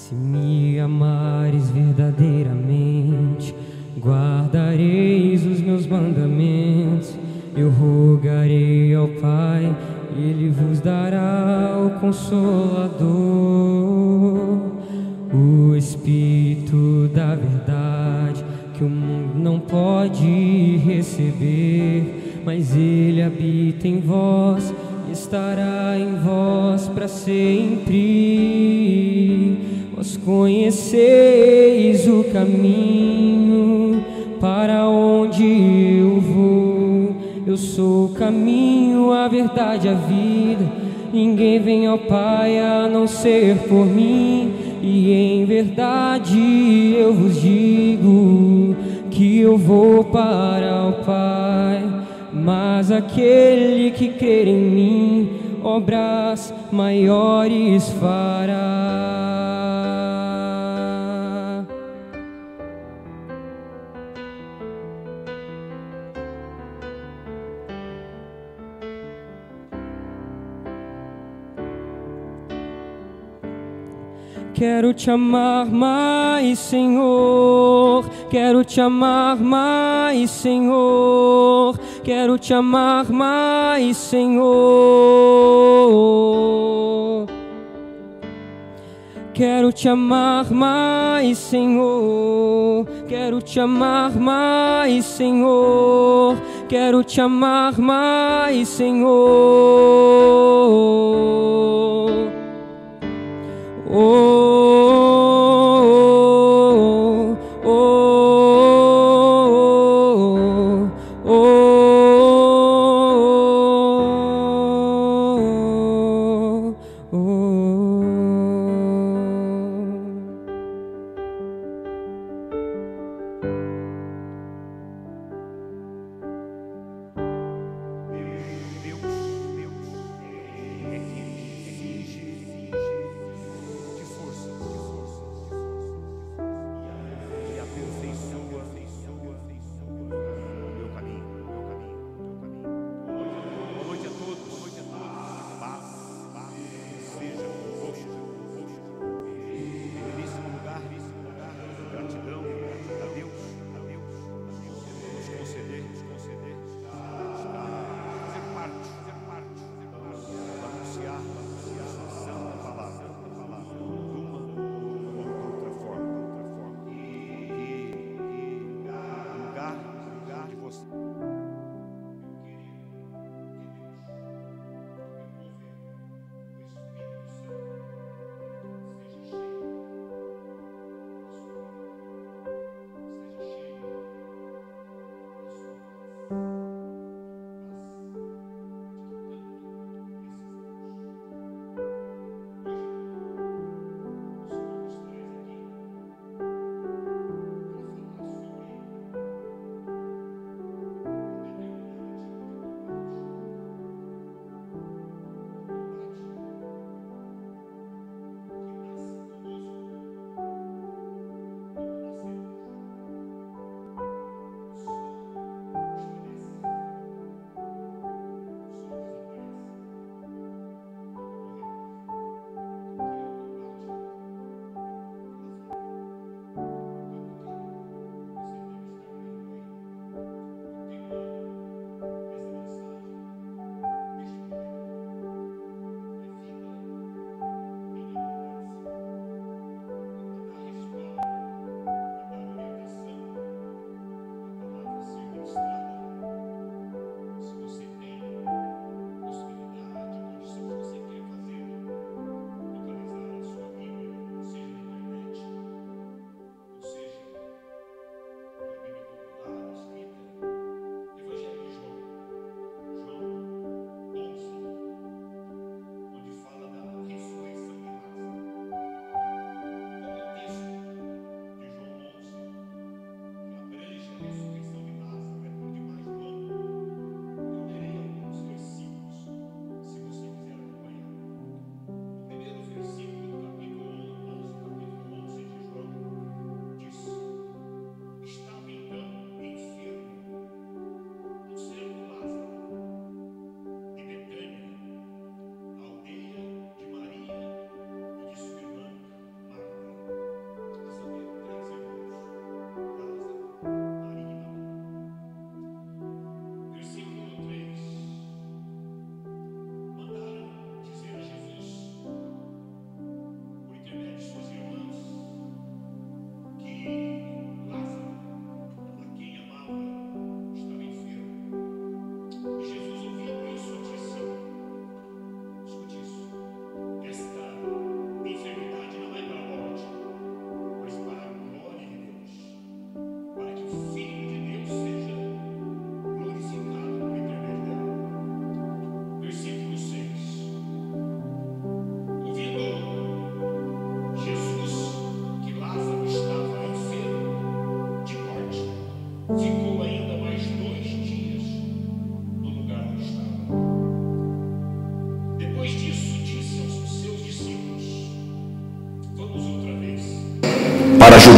Se me amares verdadeiramente, guardareis os meus mandamentos. Eu rogarei ao Pai, Ele vos dará o Consolador, o Espírito da verdade, que o mundo não pode receber, mas Ele habita em vós e estará em vós para sempre. Vós conheceis o caminho para onde eu vou. Eu sou o caminho, a verdade, a vida. Ninguém vem ao Pai a não ser por mim. E em verdade eu vos digo que eu vou para o Pai. Mas aquele que crer em mim, obras maiores fará. Quero te amar mais, Senhor. Quero te amar mais, Senhor. Quero te amar mais, Senhor. Quero te amar mais, Senhor. Quero te amar mais, Senhor. Quero te amar mais, Senhor. Oh.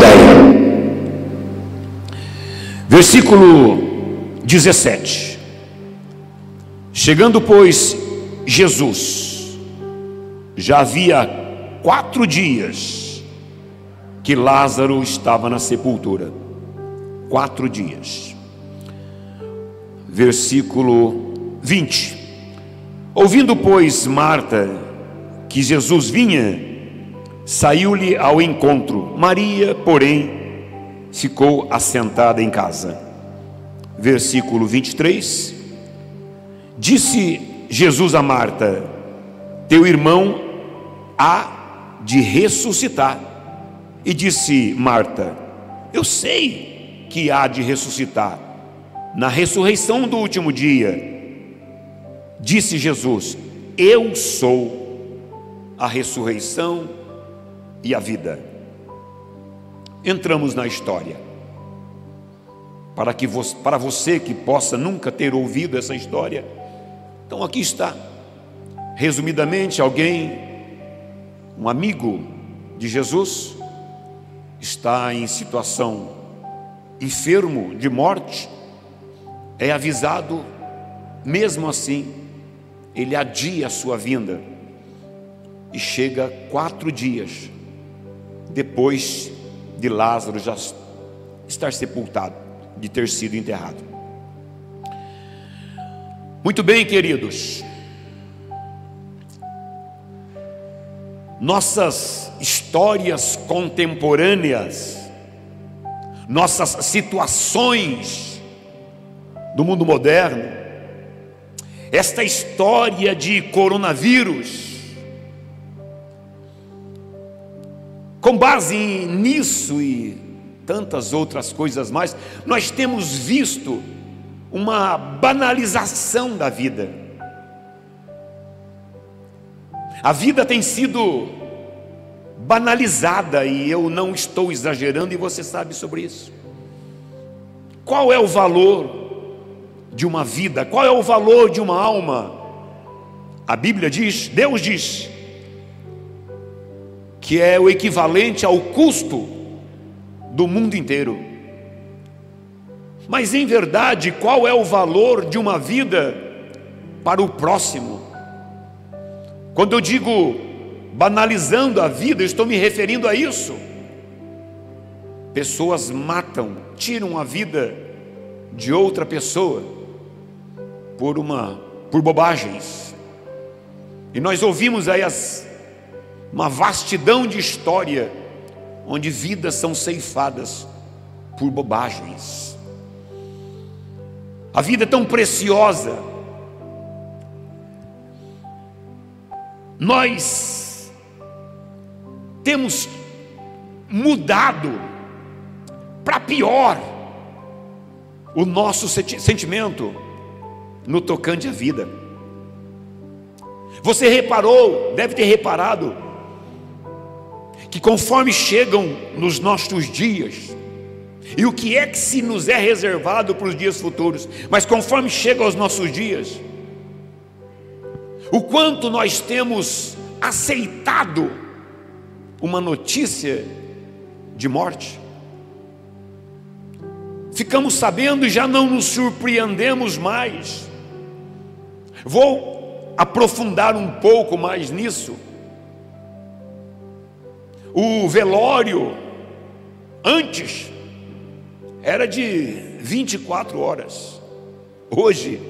Galiléia. Versículo 17. Chegando, pois, Jesus, já havia 4 dias que Lázaro estava na sepultura. 4 dias. Versículo 20. Ouvindo, pois, Marta que Jesus vinha, saiu-lhe ao encontro. Maria, porém, ficou assentada em casa. Versículo 23. Disse Jesus a Marta: teu irmão há de ressuscitar. E disse Marta: eu sei que há de ressuscitar na ressurreição do último dia. Disse Jesus: eu sou a ressurreição e a vida. Entramos na história. Para você que possa nunca ter ouvido essa história, então aqui está. Resumidamente, um amigo de Jesus, está em situação enfermo de morte, é avisado, mesmo assim, ele adia a sua vinda, e chega 4 dias depois de Lázaro já estar sepultado, de ter sido enterrado. Muito bem, queridos, nossas histórias contemporâneas, nossas situações do mundo moderno, esta história de coronavírus, com base nisso e tantas outras coisas mais, nós temos visto uma banalização da vida. A vida tem sido banalizada, e eu não estou exagerando, e você sabe sobre isso. Qual é o valor de uma vida? Qual é o valor de uma alma? A Bíblia diz, Deus diz, que é o equivalente ao custo do mundo inteiro. Mas em verdade, qual é o valor de uma vida para o próximo? Quando eu digo banalizando a vida, eu estou me referindo a isso. Pessoas matam, tiram a vida de outra pessoa por bobagens. E nós ouvimos aí uma vastidão de história onde vidas são ceifadas por bobagens. A vida é tão preciosa. Nós temos mudado para pior o nosso sentimento no tocante à vida. Você reparou, deve ter reparado, que conforme chegam nos nossos dias, e o que é que se nos é reservado para os dias futuros, mas conforme chega aos nossos dias, o quanto nós temos aceitado uma notícia de morte, ficamos sabendo e já não nos surpreendemos mais. Vou aprofundar um pouco mais nisso. O velório antes era de 24 horas. Hoje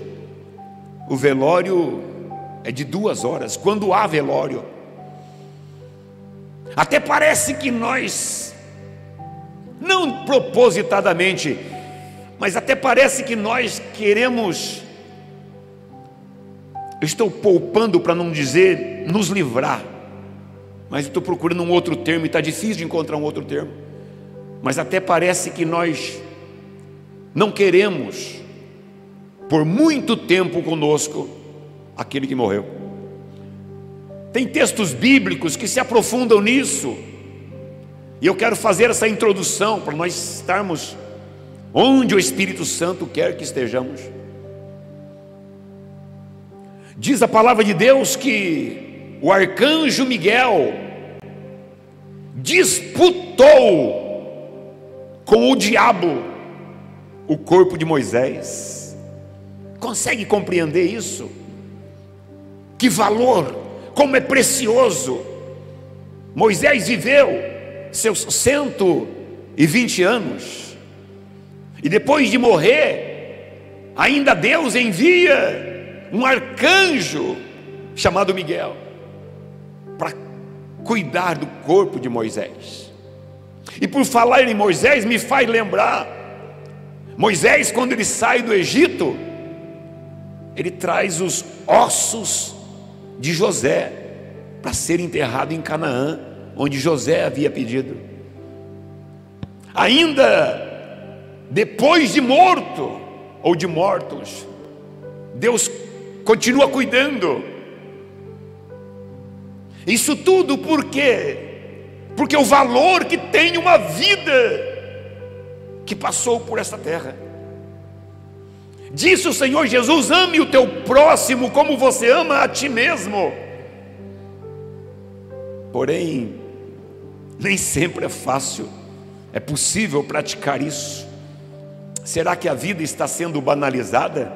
o velório é de 2 horas, quando há velório. Até parece que nós, não propositadamente, mas até parece que nós queremos, eu estou poupando para não dizer nos livrar, mas estou procurando um outro termo, e está difícil de encontrar um outro termo, mas até parece que nós não queremos por muito tempo conosco aquele que morreu. Tem textos bíblicos que se aprofundam nisso, e eu quero fazer essa introdução para nós estarmos onde o Espírito Santo quer que estejamos. Diz a palavra de Deus que o arcanjo Miguel disputou com o diabo o corpo de Moisés. Consegue compreender isso? Que valor, como é precioso. Moisés viveu seus 120 anos, e depois de morrer, ainda Deus envia um arcanjo chamado Miguel para cuidar do corpo de Moisés. E por falar em Moisés, me faz lembrar, Moisés, quando ele sai do Egito, ele traz os ossos de José para ser enterrado em Canaã, onde José havia pedido. Ainda depois de morto ou de mortos, Deus continua cuidando. Isso tudo por quê? Porque o valor que tem uma vida que passou por essa terra. Disse o Senhor Jesus: ame o teu próximo como você ama a ti mesmo. Porém, nem sempre é fácil, é possível praticar isso. Será que a vida está sendo banalizada?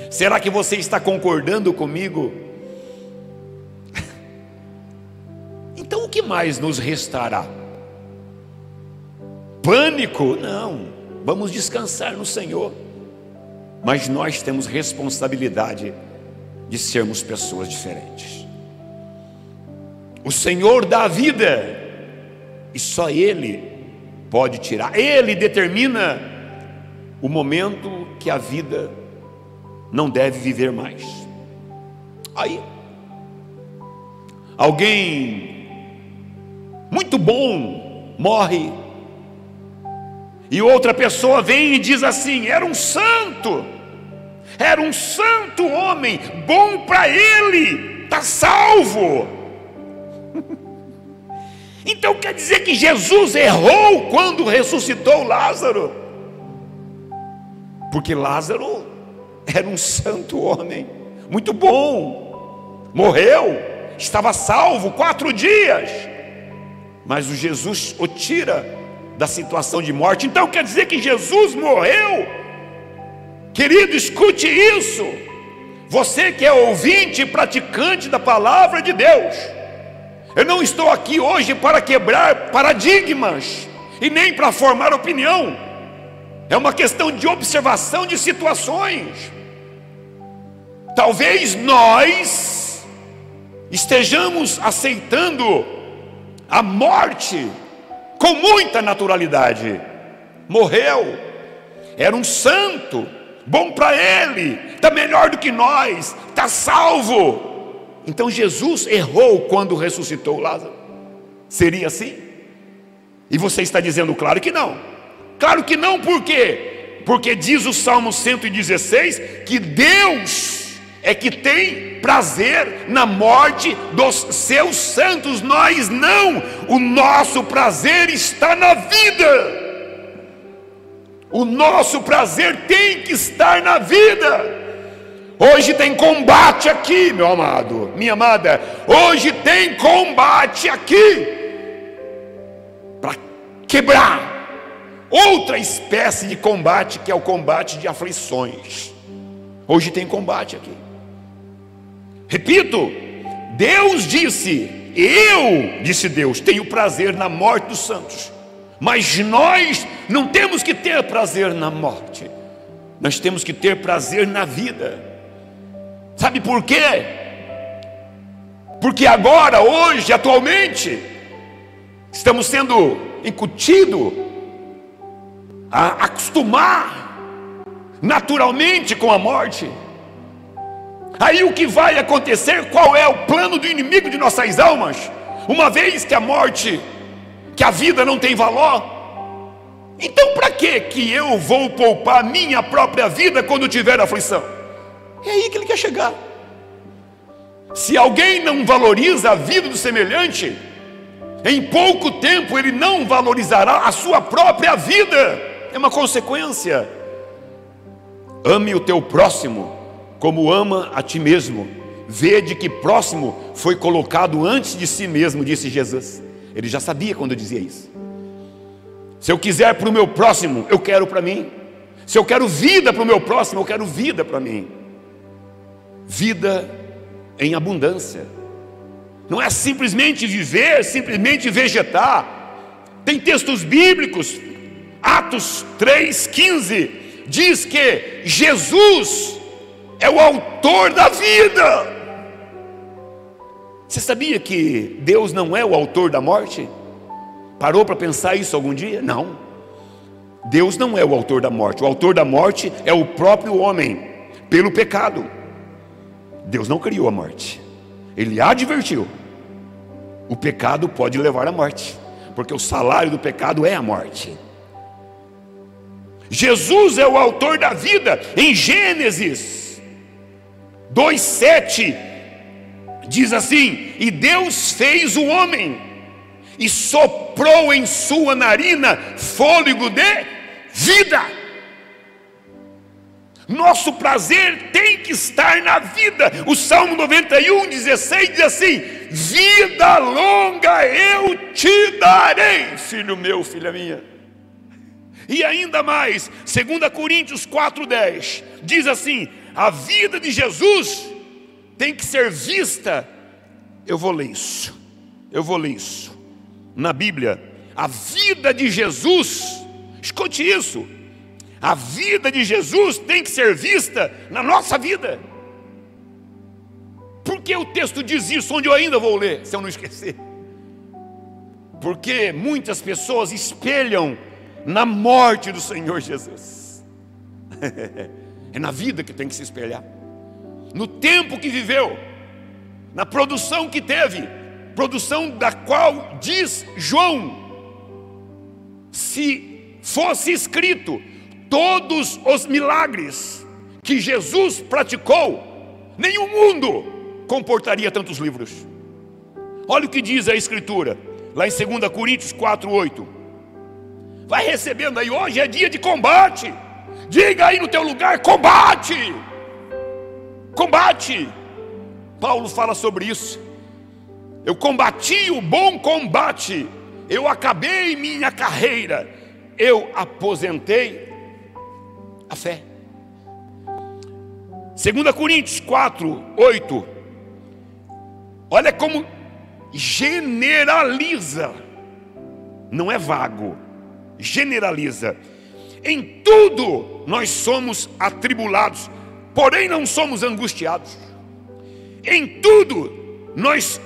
Será que você está concordando comigo? Então o que mais nos restará? Pânico? Não, vamos descansar no Senhor. Mas nós temos responsabilidade de sermos pessoas diferentes. O Senhor dá a vida, e só Ele pode tirar. Ele determina o momento que a vida não deve viver mais. Aí, alguém muito bom morre, e outra pessoa vem e diz assim: era um santo homem, bom para ele, está salvo. Então quer dizer que Jesus errou quando ressuscitou Lázaro? Porque Lázaro era um santo homem, muito bom, morreu, estava salvo 4 dias, mas o Jesus o tira da situação de morte. Então quer dizer que Jesus morreu? Querido, escute isso. Você que é ouvinte e praticante da palavra de Deus, eu não estou aqui hoje para quebrar paradigmas e nem para formar opinião. É uma questão de observação de situações. Talvez nós estejamos aceitando a morte com muita naturalidade. Morreu, era um santo, bom para ele, está melhor do que nós, está salvo. Então Jesus errou quando ressuscitou Lázaro? Seria assim? E você está dizendo claro que não. Claro que não, por quê? Porque diz o Salmo 116 que Deus é que tem prazer na morte dos seus santos. Nós não. O nosso prazer está na vida. O nosso prazer tem que estar na vida. Hoje tem combate aqui, meu amado, minha amada. Hoje tem combate aqui para quebrar outra espécie de combate, que é o combate de aflições. Hoje tem combate aqui. Repito, Deus disse, disse Deus, tenho prazer na morte dos santos. Mas nós não temos que ter prazer na morte, nós temos que ter prazer na vida. Sabe por quê? Porque agora, hoje, atualmente, estamos sendo incutidos a acostumar naturalmente com a morte. Aí o que vai acontecer? Qual é o plano do inimigo de nossas almas? Uma vez que a morte, que a vida não tem valor, então para que eu vou poupar minha própria vida quando tiver aflição? É aí que ele quer chegar. Se alguém não valoriza a vida do semelhante, em pouco tempo ele não valorizará a sua própria vida. É uma consequência. Ame o teu próximo como ama a ti mesmo. Vede que próximo foi colocado antes de si mesmo, disse Jesus. Ele já sabia quando dizia isso. Se eu quiser para o meu próximo, eu quero para mim. Se eu quero vida para o meu próximo, eu quero vida para mim. Vida em abundância. Não é simplesmente viver, simplesmente vegetar. Tem textos bíblicos. Atos 3,15 diz que Jesus é o autor da vida. Você sabia que Deus não é o autor da morte? Parou para pensar isso algum dia? Não. Deus não é o autor da morte. O autor da morte é o próprio homem, pelo pecado. Deus não criou a morte. Ele advertiu: o pecado pode levar à morte, porque o salário do pecado é a morte. Jesus é o autor da vida. Em Gênesis 2,7 diz assim: e Deus fez o homem e soprou em sua narina fôlego de vida. Nosso prazer tem que estar na vida. O Salmo 91,16 diz assim: vida longa eu te darei, filho meu, filha minha. E ainda mais, 2 Coríntios 4,10 diz assim: a vida de Jesus tem que ser vista. Eu vou ler isso na Bíblia. A vida de Jesus, escute isso, a vida de Jesus tem que ser vista na nossa vida. Por que o texto diz isso? Onde eu ainda vou ler, se eu não esquecer? Porque muitas pessoas espelham na morte do Senhor Jesus. É na vida que tem que se espelhar, no tempo que viveu, na produção que teve, produção da qual diz João: se fosse escrito todos os milagres que Jesus praticou, nenhum mundo comportaria tantos livros. Olha o que diz a Escritura, lá em 2 Coríntios 4,8. Vai recebendo aí, hoje é dia de combate. Diga aí no teu lugar: combate. Combate. Paulo fala sobre isso. Eu combati o bom combate, eu acabei minha carreira, eu aposentei a fé. 2 Coríntios 4,8. Olha como generaliza, não é vago, generaliza. Em tudo nós somos atribulados, porém não somos angustiados. Em tudo nós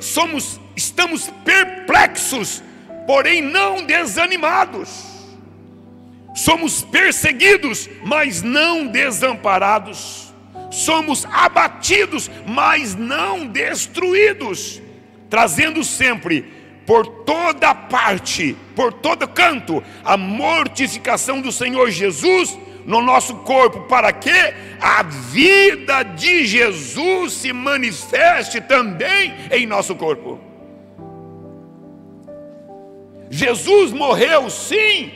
estamos perplexos, porém não desanimados. Somos perseguidos, mas não desamparados. Somos abatidos, mas não destruídos. Trazendo sempre, por toda parte, por todo canto, a mortificação do Senhor Jesus no nosso corpo, para que a vida de Jesus se manifeste também em nosso corpo. Jesus morreu, sim,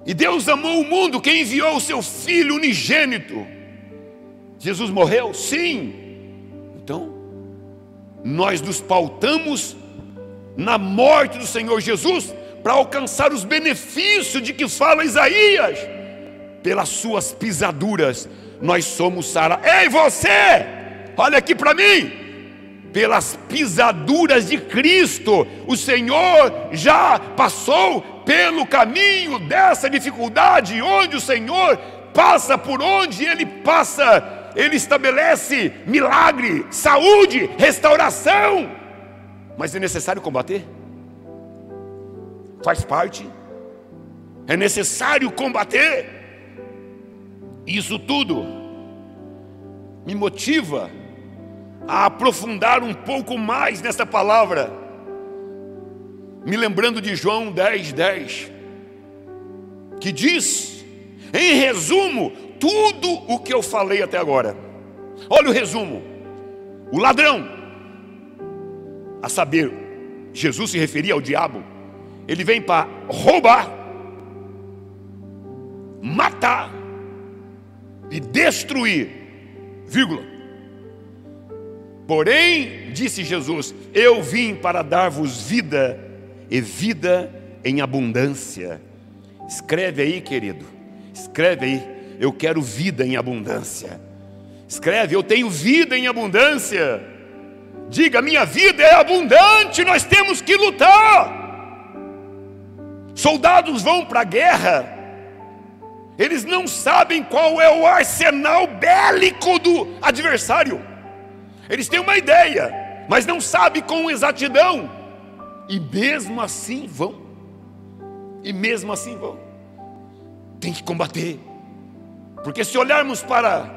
e Deus amou o mundo que enviou o seu Filho unigênito. Jesus morreu, sim. Então, nós nos pautamos na morte do Senhor Jesus para alcançar os benefícios de que fala Isaías. Pelas suas pisaduras nós somos sarados. Ei, você, olha aqui para mim. Pelas pisaduras de Cristo, o Senhor já passou pelo caminho dessa dificuldade. Onde o Senhor passa, por onde Ele passa, Ele estabelece milagre, saúde, restauração. Mas é necessário combater. Faz parte. É necessário combater. Isso tudo me motiva a aprofundar um pouco mais nessa palavra, me lembrando de João 10,10, que diz, em resumo, tudo o que eu falei até agora. Olha o resumo. O ladrão, a saber, Jesus se referia ao diabo. Ele vem para roubar, matar e destruir, vírgula. Porém, disse Jesus, eu vim para dar-vos vida, e vida em abundância. Escreve aí, querido, escreve aí: eu quero vida em abundância. Escreve: eu tenho vida em abundância. Diga: minha vida é abundante. Nós temos que lutar. Soldados vão para a guerra, eles não sabem qual é o arsenal bélico do adversário. Eles têm uma ideia, mas não sabem com exatidão. E mesmo assim vão. Tem que combater. Porque se olharmos para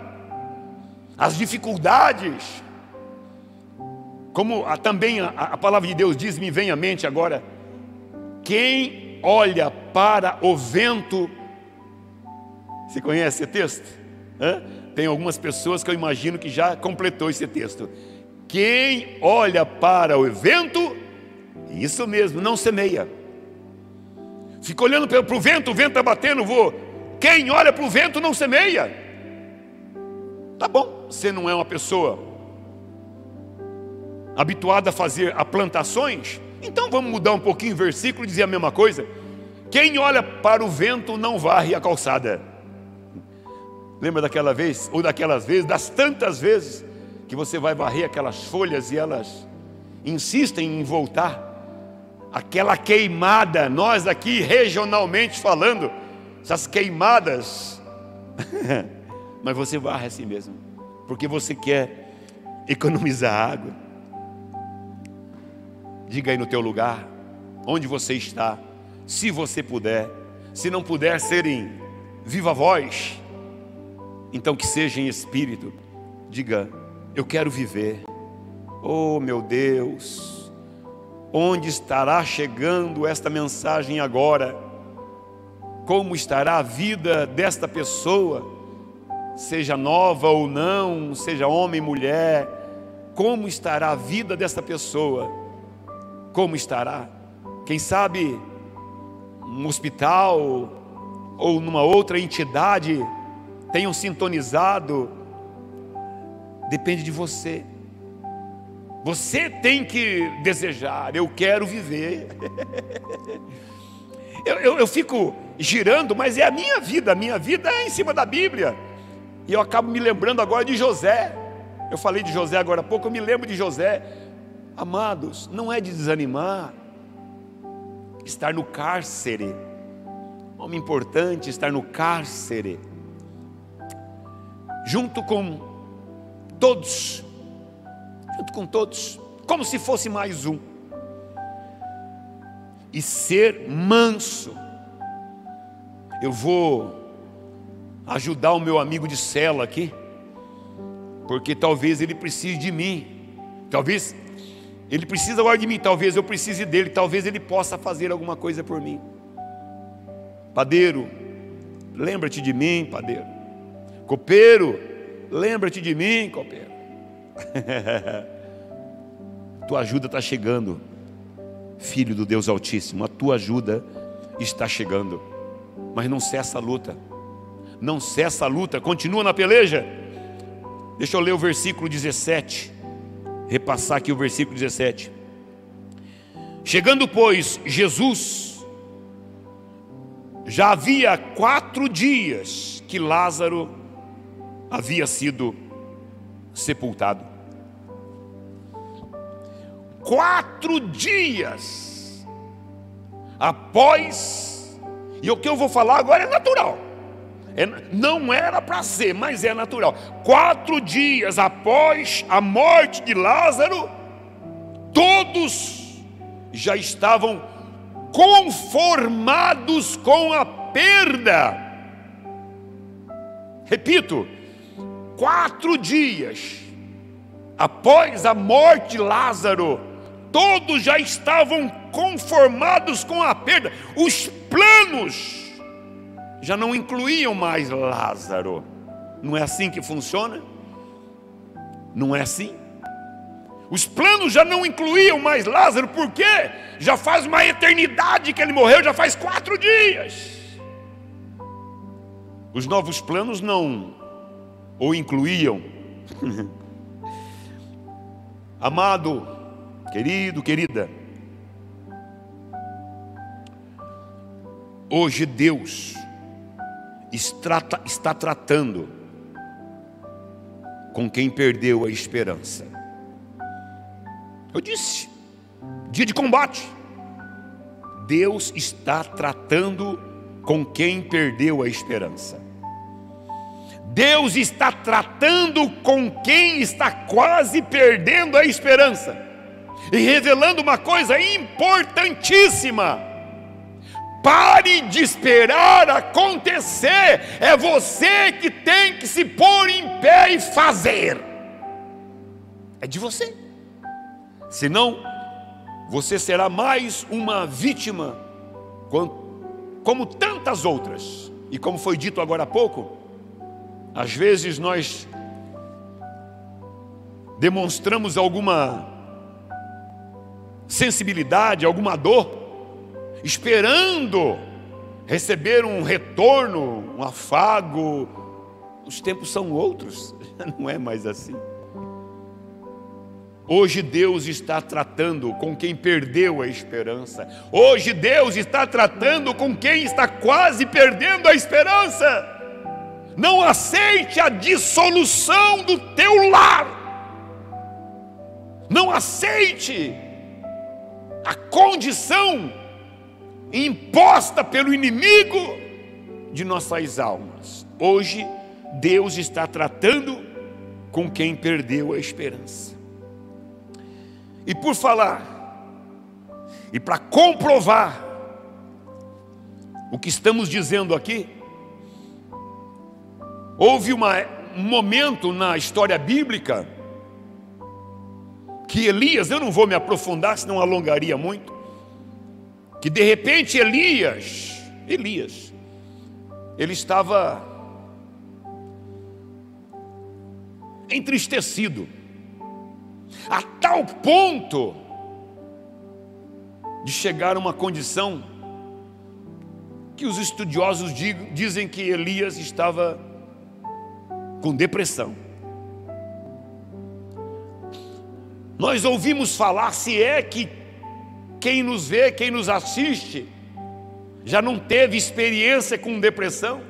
as dificuldades, como também a palavra de Deus diz, me vem à mente agora: quem olha para o vento. Você conhece esse texto? Tem algumas pessoas que eu imagino que já completou esse texto. Quem olha para o vento, isso mesmo, não semeia. Fica olhando para o vento está batendo, Quem olha para o vento não semeia. Tá bom, você não é uma pessoa habituada a fazer plantações, então vamos mudar um pouquinho o versículo e dizer a mesma coisa. Quem olha para o vento não varre a calçada. Lembra daquela vez, ou daquelas vezes, das tantas vezes que você vai varrer aquelas folhas e elas insistem em voltar? Aquela queimada, nós aqui regionalmente falando, essas queimadas, mas você varre assim mesmo, porque você quer economizar água. Diga aí no teu lugar, onde você está, se você puder. Se não puder ser em viva voz, então que seja em espírito. Diga: eu quero viver. Oh meu Deus, onde estará chegando esta mensagem agora? Como estará a vida desta pessoa, seja nova ou não, seja homem ou mulher? Como estará a vida desta pessoa? Como estará? Quem sabe um hospital ou numa outra entidade tenham sintonizado. Depende de você. Você tem que desejar: eu quero viver. eu fico girando, mas é a minha vida é em cima da Bíblia. E eu acabo me lembrando agora de José. Eu falei de José agora há pouco, eu me lembro de José. Amados, não é de desanimar estar no cárcere. Homem importante, estar no cárcere, junto com todos, como se fosse mais um, e ser manso. Eu vou ajudar o meu amigo de cela aqui, porque talvez ele precise de mim, talvez ele precisa agora de mim, talvez eu precise dele, talvez ele possa fazer alguma coisa por mim. Padeiro, lembra-te de mim, padeiro. Copeiro, lembra-te de mim, copeiro. Tua ajuda está chegando, filho do Deus Altíssimo. A tua ajuda está chegando. Mas não cessa a luta. Não cessa a luta, continua na peleja. Deixa eu ler o versículo 17. Repassar aqui o versículo 17. Chegando, pois, Jesus, já havia 4 dias que Lázaro havia sido sepultado. 4 dias após, e o que eu vou falar agora é natural, não era para ser, mas é natural. 4 dias após a morte de Lázaro, todos já estavam conformados com a perda. Repito, 4 dias após a morte de Lázaro, todos já estavam conformados com a perda. Os planos já não incluíam mais Lázaro. Não é assim que funciona? Não é assim? Os planos já não incluíam mais Lázaro, porque já faz uma eternidade que ele morreu, já faz 4 dias. Os novos planos não o incluíam. Amado, querido, querida, Hoje Deus está tratando com quem perdeu a esperança. Eu disse, dia de combate. Deus está tratando com quem perdeu a esperança. Deus está tratando com quem está quase perdendo a esperança. E revelando uma coisa importantíssima: pare de esperar acontecer. É você que tem que se pôr em pé e fazer. É de você. Senão, você será mais uma vítima, como tantas outras. E como foi dito agora há pouco, às vezes nós demonstramos alguma sensibilidade, alguma dor, esperando receber um retorno, um afago. Os tempos são outros, não é mais assim. Hoje Deus está tratando com quem perdeu a esperança. Hoje Deus está tratando com quem está quase perdendo a esperança. Não aceite a dissolução do teu lar. Não aceite a condição imposta pelo inimigo de nossas almas. Hoje Deus está tratando com quem perdeu a esperança. E por falar, e para comprovar o que estamos dizendo aqui, houve um momento na história bíblica que Elias, eu não vou me aprofundar, senão alongaria muito, que de repente Elias, ele estava entristecido, a tal ponto de chegar a uma condição que os estudiosos dizem que Elias estava com depressão. Nós ouvimos falar, se é que quem nos vê, quem nos assiste, já não teve experiência com depressão.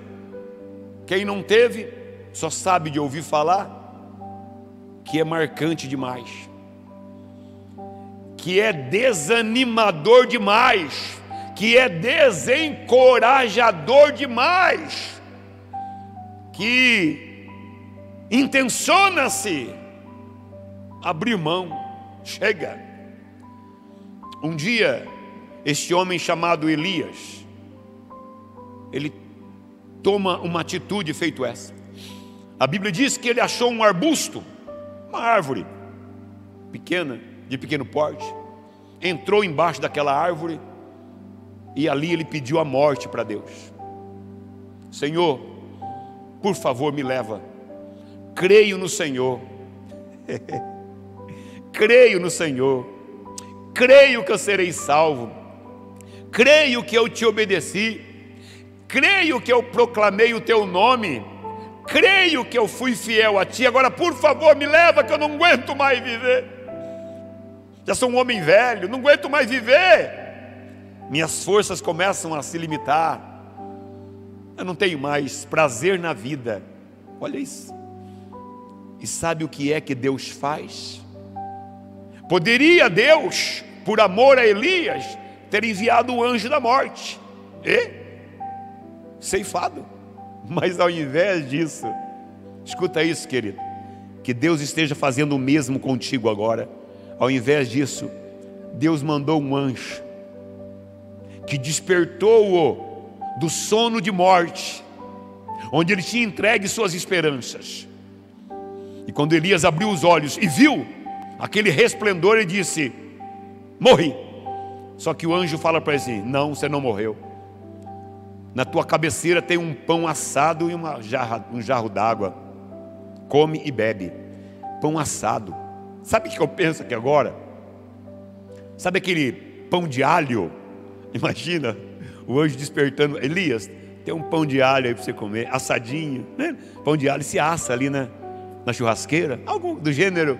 Quem não teve, só sabe de ouvir falar, que é marcante demais, que é desanimador demais, que é desencorajador demais, que intenciona-se abrir mão. Chega. Um dia, este homem chamado Elias, ele toma uma atitude feito essa. A Bíblia diz que ele achou um arbusto, uma árvore pequena, de pequeno porte, entrou embaixo daquela árvore e ali ele pediu a morte para Deus. Senhor, por favor me leva, creio no Senhor, creio no Senhor, creio que eu serei salvo, creio que eu te obedeci, creio que eu proclamei o teu nome, creio que eu fui fiel a ti. Agora por favor me leva, que eu não aguento mais viver, já sou um homem velho, não aguento mais viver, minhas forças começam a se limitar, eu não tenho mais prazer na vida. Olha isso. E sabe o que é que Deus faz? Poderia Deus, por amor a Elias, ter enviado o anjo da morte e ceifado. Mas ao invés disso, escuta isso, querido, que Deus esteja fazendo o mesmo contigo agora. Ao invés disso, Deus mandou um anjo que despertou-o do sono de morte, onde ele tinha entregue suas esperanças. E quando Elias abriu os olhos e viu aquele resplendor, ele disse: morri. Só que o anjo fala para ele assim: não, você não morreu. Na tua cabeceira tem um pão assado e um jarro d'água, come e bebe. Pão assado. Sabe o que eu penso aqui agora? Sabe aquele pão de alho? Imagina o anjo despertando: Elias, tem um pão de alho aí para você comer, assadinho, né? Pão de alho se assa ali na churrasqueira, algo do gênero.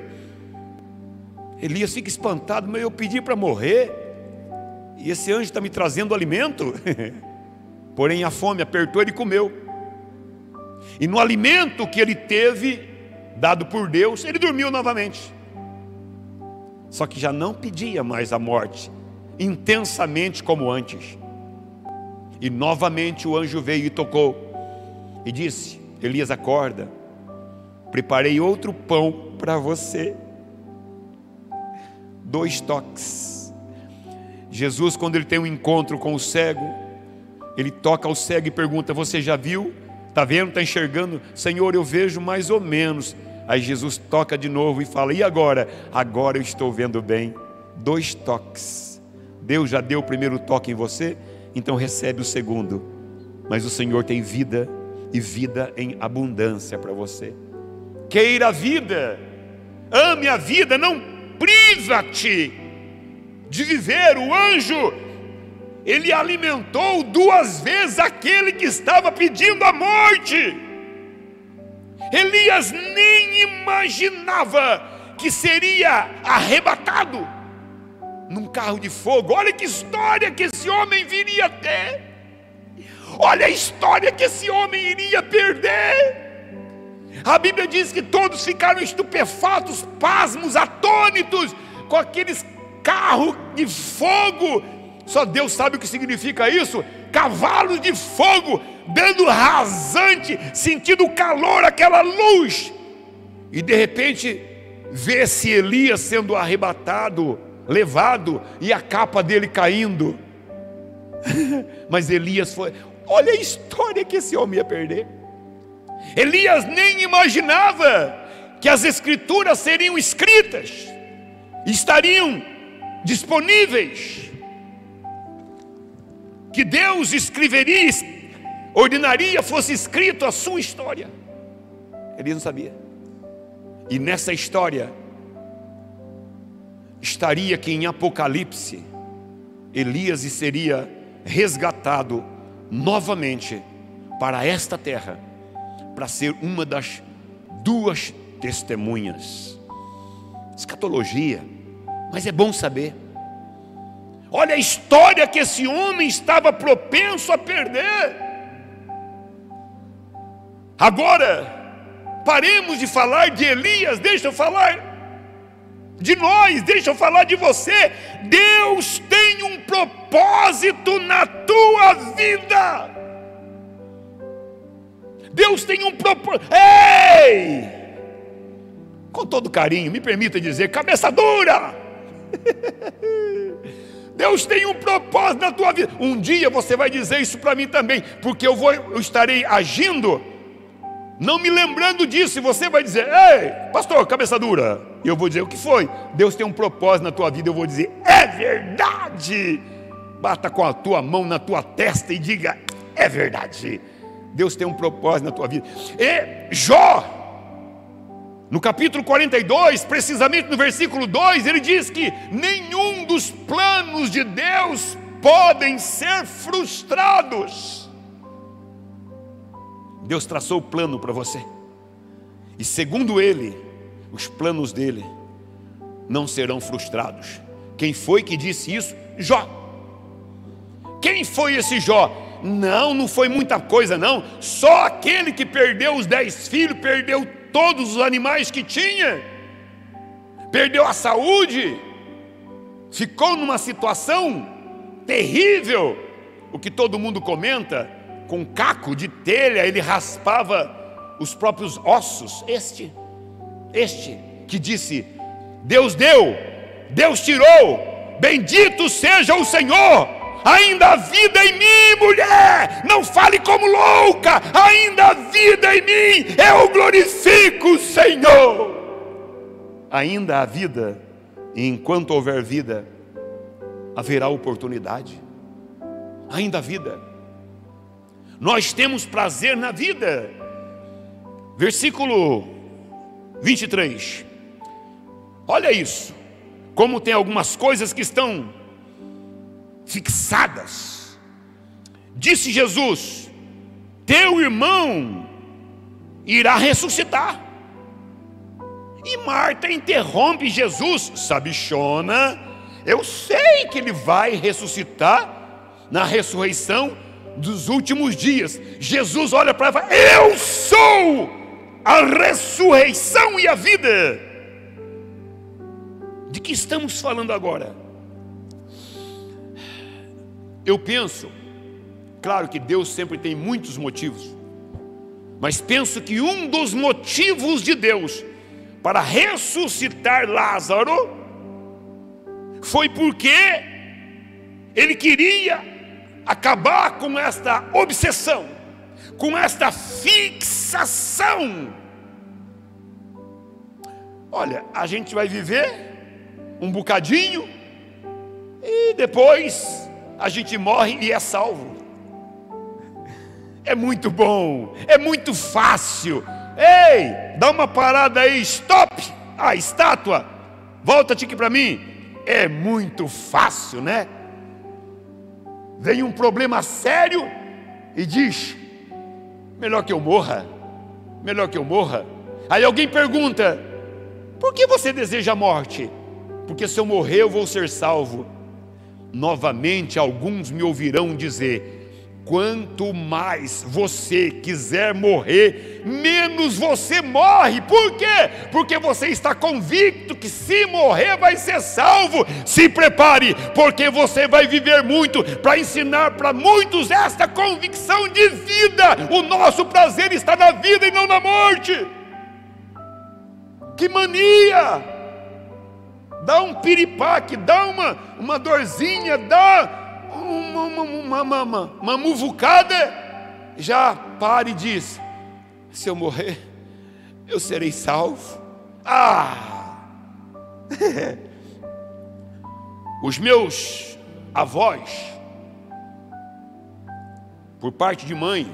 Elias fica espantado: mas eu pedi para morrer e esse anjo está me trazendo alimento. Porém a fome apertou, ele comeu. E no alimento que ele teve, dado por Deus, ele dormiu novamente. Só que já não pedia mais a morte, intensamente como antes. E novamente o anjo veio e tocou, e disse: Elias, acorda, preparei outro pão para você. 2 toques. Jesus, quando ele tem um encontro com o cego, ele toca ao cego e pergunta: você já viu? Está vendo? Está enxergando? Senhor, eu vejo mais ou menos. Aí Jesus toca de novo e fala: e agora? Agora eu estou vendo bem. 2 toques. Deus já deu o primeiro toque em você, então recebe o segundo. Mas o Senhor tem vida, e vida em abundância para você. Queira a vida, ame a vida, não priva-te de viver. O anjo, ele alimentou 2 vezes aquele que estava pedindo a morte. Elias nem imaginava que seria arrebatado num carro de fogo. Olha que história que esse homem viria a ter. Olha a história que esse homem iria perder. A Bíblia diz que todos ficaram estupefatos, pasmos, atônitos com aqueles carros de fogo. Só Deus sabe o que significa isso. Cavalos de fogo, dando rasante, sentindo o calor, aquela luz. E de repente, vê-se Elias sendo arrebatado, levado, e a capa dele caindo. Mas Elias foi... Olha a história que esse homem ia perder. Elias nem imaginava que as escrituras seriam escritas, estariam disponíveis, que Deus escreveria, ordenaria, fosse escrito a sua história. Elias não sabia. E nessa história estaria que em Apocalipse Elias seria resgatado novamente para esta terra, para ser uma das 2 testemunhas. Escatologia, mas é bom saber. Olha a história que esse homem estava propenso a perder. Agora, paremos de falar de Elias, deixa eu falar de nós, deixa eu falar de você. Deus tem um propósito na tua vida. Deus tem um propósito. Ei! Com todo carinho, me permita dizer, cabeça dura. Deus tem um propósito na tua vida. Um dia você vai dizer isso para mim também, porque eu estarei agindo, não me lembrando disso, e você vai dizer: ei, pastor, cabeça dura. E eu vou dizer: o que foi? Deus tem um propósito na tua vida. Eu vou dizer: é verdade. Bata com a tua mão na tua testa e diga: é verdade. Deus tem um propósito na tua vida. E Jó, no capítulo 42, precisamente no versículo 2, ele diz que nenhum dos planos de Deus podem ser frustrados. Deus traçou o plano para você, e segundo ele, os planos dele não serão frustrados. Quem foi que disse isso? Jó. Quem foi esse Jó? Não foi muita coisa não. Só aquele que perdeu os 10 filhos, perdeu todos os animais que tinha, perdeu a saúde, ficou numa situação terrível. O que todo mundo comenta, com um caco de telha ele raspava os próprios ossos. Este que disse: Deus deu, Deus tirou, bendito seja o Senhor, ainda há vida em mim, mulher, não fale como louca, ainda há vida em mim, eu glorifico o Senhor. Ainda há vida, e enquanto houver vida, haverá oportunidade. Ainda há vida. Nós temos prazer na vida. Versículo 23. Olha isso, como tem algumas coisas que estão fixadas. Disse Jesus: teu irmão irá ressuscitar. E Marta interrompe Jesus: sabichona, eu sei que ele vai ressuscitar na ressurreição dos últimos dias, Jesus olha para ela e fala: eu sou a ressurreição e a vida. De que estamos falando agora? Eu penso, claro que Deus sempre tem muitos motivos, mas penso que um dos motivos de Deus para ressuscitar Lázaro foi porque Ele queria acabar com esta obsessão, com esta fixação. Olha, a gente vai viver um bocadinho e depois a gente morre e é salvo. É muito bom, é muito fácil. Ei, dá uma parada aí, stop! Ah, estátua, volta-te aqui para mim. É muito fácil, né? Vem um problema sério e diz: melhor que eu morra, melhor que eu morra. Aí alguém pergunta: por que você deseja a morte? Porque se eu morrer eu vou ser salvo. Novamente alguns me ouvirão dizer: quanto mais você quiser morrer, menos você morre. Por quê? Porque você está convicto que se morrer vai ser salvo. Se prepare, porque você vai viver muito para ensinar para muitos esta convicção de vida. O nosso prazer está na vida e não na morte. Que mania! Dá um piripaque, dá uma dorzinha, dá uma muvucada, já para e diz: se eu morrer, eu serei salvo. Os meus avós, por parte de mãe,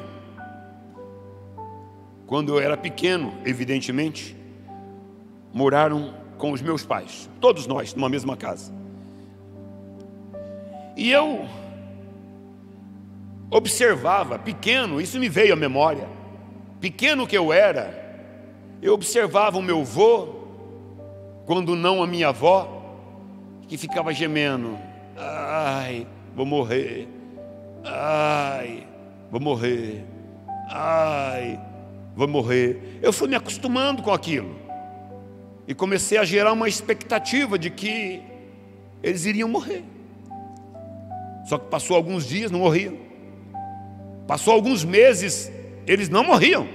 quando eu era pequeno, evidentemente, moraram com os meus pais, todos nós, numa mesma casa. E eu observava, pequeno, isso me veio à memória, pequeno que eu era, eu observava o meu avô, quando não a minha avó, que ficava gemendo: ai, vou morrer, ai, vou morrer, ai, vou morrer. Eu fui me acostumando com aquilo e comecei a gerar uma expectativa de que eles iriam morrer. Só que passou alguns dias, não morriam. Passou alguns meses, eles não morriam.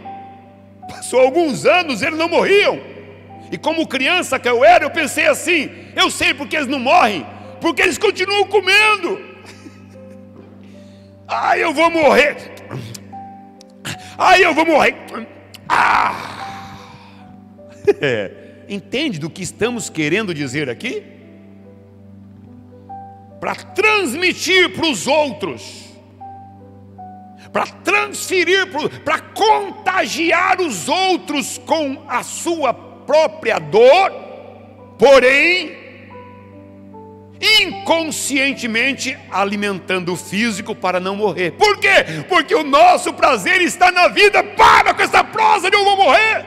Passou alguns anos, eles não morriam. E como criança que eu era, eu pensei assim: eu sei porque eles não morrem, porque eles continuam comendo. Ai, eu vou morrer. Ai, eu vou morrer. Entende do que estamos querendo dizer aqui? Para transmitir para os outros, para transferir, para contagiar os outros com a sua própria dor, porém inconscientemente alimentando o físico para não morrer. Por quê? Porque o nosso prazer está na vida. Para com essa prosa de eu vou morrer.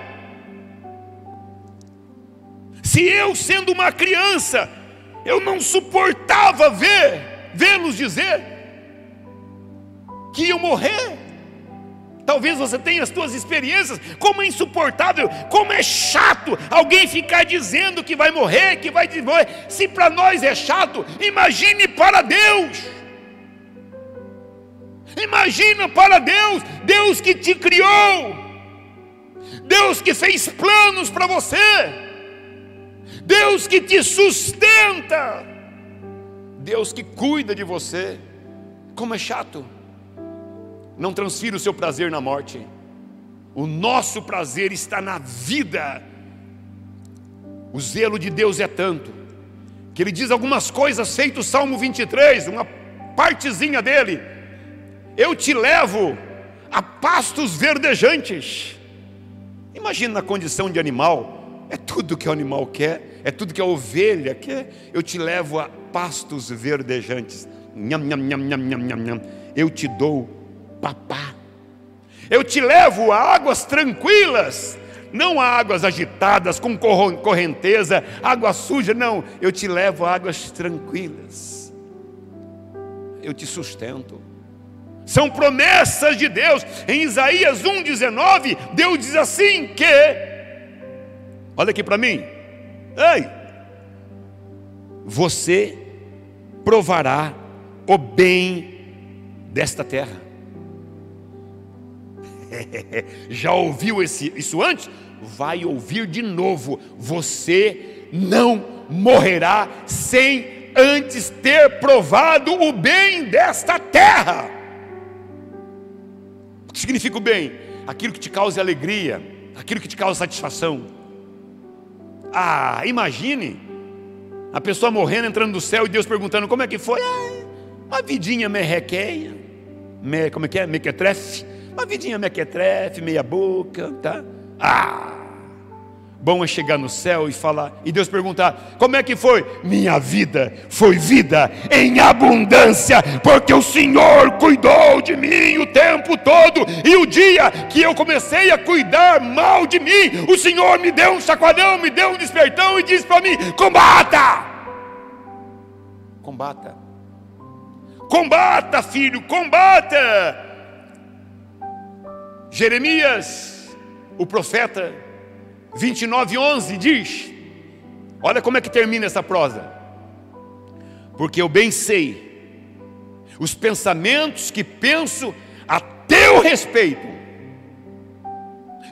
Se eu, sendo uma criança, eu não suportava vê-los dizer que iam morrer. Talvez você tenha as suas experiências. Como é insuportável, como é chato alguém ficar dizendo que vai morrer, que vai morrer. Se para nós é chato, imagine para Deus. Imagina para Deus, Deus que te criou, Deus que fez planos para você, Deus que te sustenta, Deus que cuida de você. Como é chato. Não transfira o seu prazer na morte. O nosso prazer está na vida. O zelo de Deus é tanto que Ele diz algumas coisas, feito o Salmo 23, uma partezinha dele: eu te levo a pastos verdejantes. Imagina na condição de animal. É tudo que o animal quer, é tudo que a ovelha quer. Eu te levo a pastos verdejantes. Nham, nham, nham, nham, nham, nham, nham. Eu te dou papá. Eu te levo a águas tranquilas, não a águas agitadas com correnteza, água suja, não. Eu te levo a águas tranquilas. Eu te sustento. São promessas de Deus. Em Isaías 1,19, Deus diz assim que, olha aqui para mim, ei, você provará o bem desta terra. Já ouviu isso antes? Vai ouvir de novo. Você não morrerá sem antes ter provado o bem desta terra. O que significa o bem? Aquilo que te causa alegria, aquilo que te causa satisfação. Imagine a pessoa morrendo, entrando no céu e Deus perguntando: como é que foi? Uma vidinha merrequeia, como é que é? Mequetrefe. Uma vidinha mequetrefe, meia boca, tá? Bom é chegar no céu e falar, e Deus perguntar: como é que foi? Minha vida foi vida em abundância, porque o Senhor cuidou de mim o tempo todo, e o dia que eu comecei a cuidar mal de mim, o Senhor me deu um chacoalhão, me deu um despertão e disse para mim: combata! Combata! Combata, filho, combata! Jeremias, o profeta, 29:11 diz, olha como é que termina essa prosa: porque eu bem sei os pensamentos que penso a teu respeito,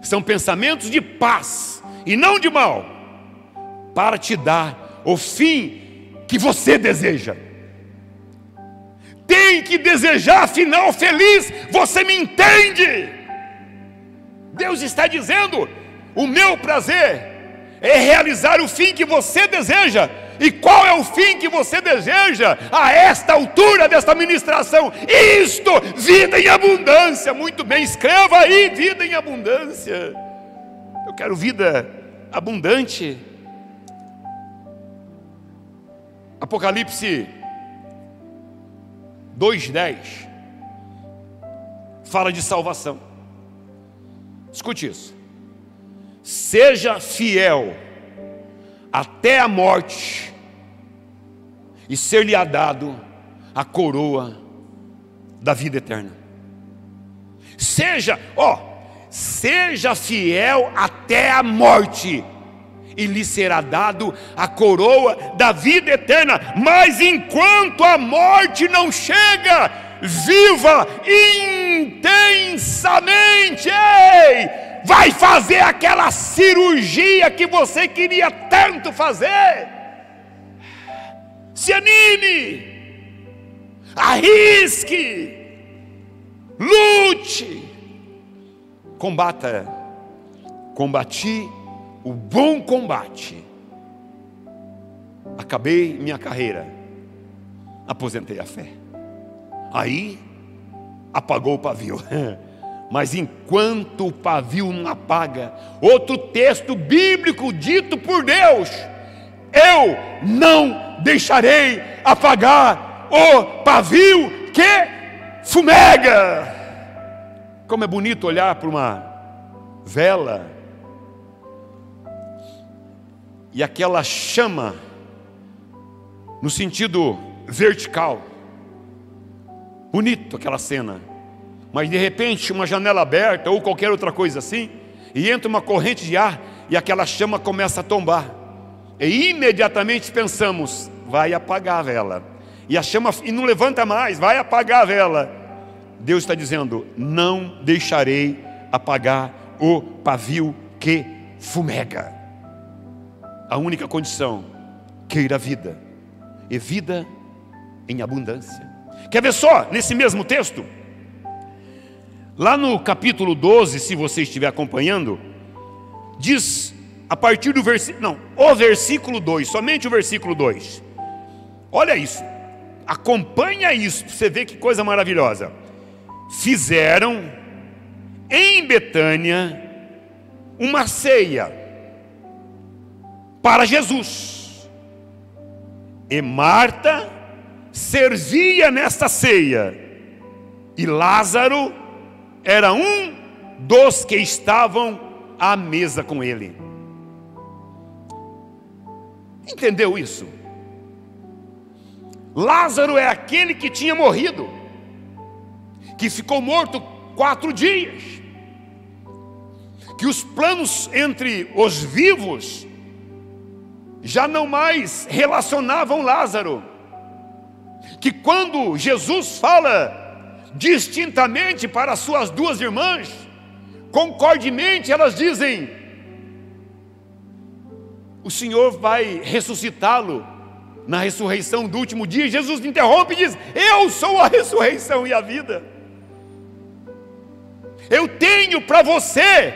são pensamentos de paz e não de mal, para te dar o fim que você deseja. Tem que desejar final feliz, você me entende? Deus está dizendo: o meu prazer é realizar o fim que você deseja. E qual é o fim que você deseja a esta altura desta ministração? Isto, vida em abundância. Muito bem, escreva aí: vida em abundância. Eu quero vida abundante. Apocalipse 2:10 fala de salvação. Escute isso: seja fiel até a morte, e ser-lhe-á dado a coroa da vida eterna. Seja fiel até a morte, e lhe será dado a coroa da vida eterna. Mas enquanto a morte não chega, viva intensamente. Vai fazer aquela cirurgia que você queria tanto fazer. Se anime, arrisque, lute, combati o bom combate, acabei minha carreira, aposentei a fé. Aí apagou o pavio. Mas enquanto o pavio não apaga, outro texto bíblico dito por Deus: eu não deixarei apagar o pavio que fumega. Como é bonito olhar para uma vela e aquela chama no sentido vertical. Bonito aquela cena. Mas de repente uma janela aberta ou qualquer outra coisa assim, e entra uma corrente de ar e aquela chama começa a tombar, e imediatamente pensamos: vai apagar a vela, e a chama e não levanta mais, vai apagar a vela. Deus está dizendo: não deixarei apagar o pavio que fumega. A única condição: queira vida, e vida em abundância. Quer ver só, nesse mesmo texto, lá no capítulo 12, se você estiver acompanhando, diz a partir do o versículo 2, somente o versículo 2. Olha isso, acompanha isso, para você ver que coisa maravilhosa. Fizeram em Betânia uma ceia para Jesus, e Marta servia nesta ceia, e Lázaro era um dos que estavam à mesa com ele. Entendeu isso? Lázaro é aquele que tinha morrido, que ficou morto 4 dias, que os planos entre os vivos já não mais relacionavam Lázaro, que quando Jesus fala distintamente para as suas 2 irmãs, concordemente elas dizem: o Senhor vai ressuscitá-lo na ressurreição do último dia. Jesus interrompe e diz: eu sou a ressurreição e a vida. Eu tenho para você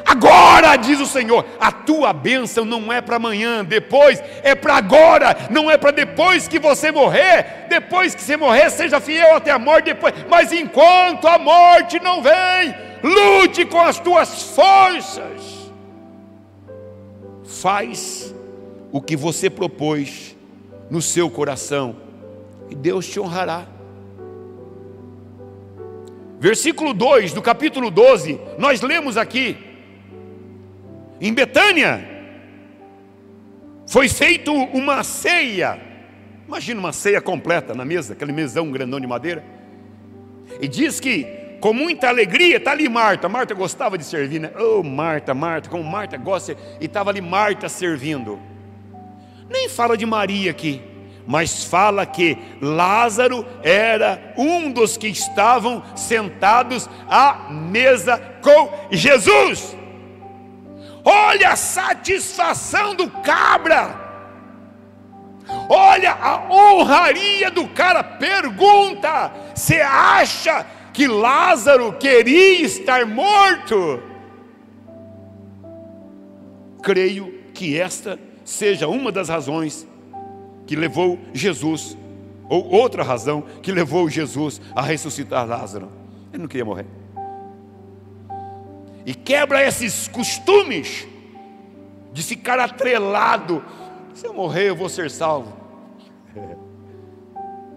agora, diz o Senhor. A tua bênção não é para amanhã, depois, é para agora. Não é para depois que você morrer. Depois que você morrer, seja fiel até a morte depois. Mas enquanto a morte não vem, lute com as tuas forças. Faz o que você propôs no seu coração e Deus te honrará. Versículo 2 do capítulo 12, nós lemos aqui: em Betânia foi feita uma ceia. Imagina uma ceia completa na mesa, aquele mesão grandão de madeira. E diz que com muita alegria, está ali Marta. Marta gostava de servir, né? Oh, Marta, como Marta gosta. E estava ali Marta servindo. Nem fala de Maria aqui, mas fala que Lázaro era um dos que estavam sentados à mesa com Jesus. Olha a satisfação do cabra. Olha a honraria do cara. Pergunta: você acha que Lázaro queria estar morto? Creio que esta seja uma das razões que levou Jesus, ou outra razão que levou Jesus a ressuscitar Lázaro. Ele não queria morrer. E quebra esses costumes de ficar atrelado: se eu morrer eu vou ser salvo.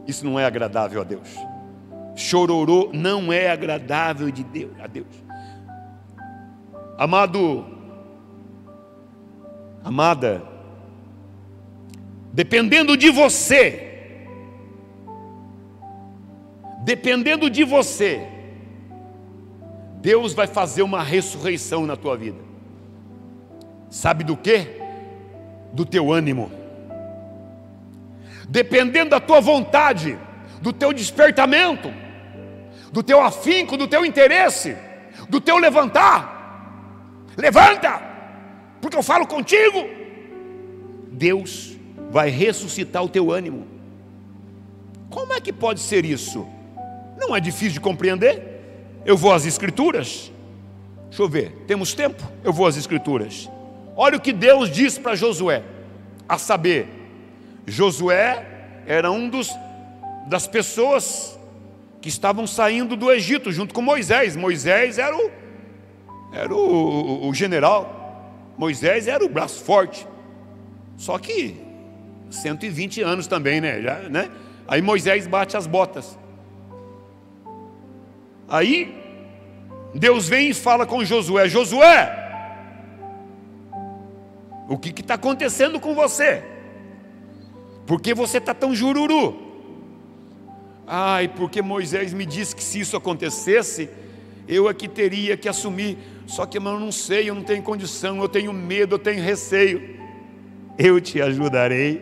Isso não é agradável a Deus. Chororô não é agradável a Deus. Amado, amada, dependendo de você, Deus vai fazer uma ressurreição na tua vida. Sabe do quê? Do teu ânimo. Dependendo da tua vontade, do teu despertamento, do teu afinco, do teu interesse, do teu levantar. Levanta, porque eu falo contigo. Deus vai ressuscitar o teu ânimo. Como é que pode ser isso? Não é difícil de compreender. Eu vou às Escrituras. Deixa eu ver, temos tempo? Eu vou às Escrituras. Olha o que Deus diz para Josué. A saber, Josué era das pessoas que estavam saindo do Egito junto com Moisés. Moisés era o general. Moisés era o braço forte. Só que 120 anos também, né? Aí Moisés bate as botas. Aí Deus vem e fala com Josué: Josué, o que está acontecendo com você? Por que você está tão jururu? Ai, porque Moisés me disse que se isso acontecesse, eu aqui teria que assumir. Só que eu não sei, eu não tenho condição, eu tenho medo, eu tenho receio. Eu te ajudarei.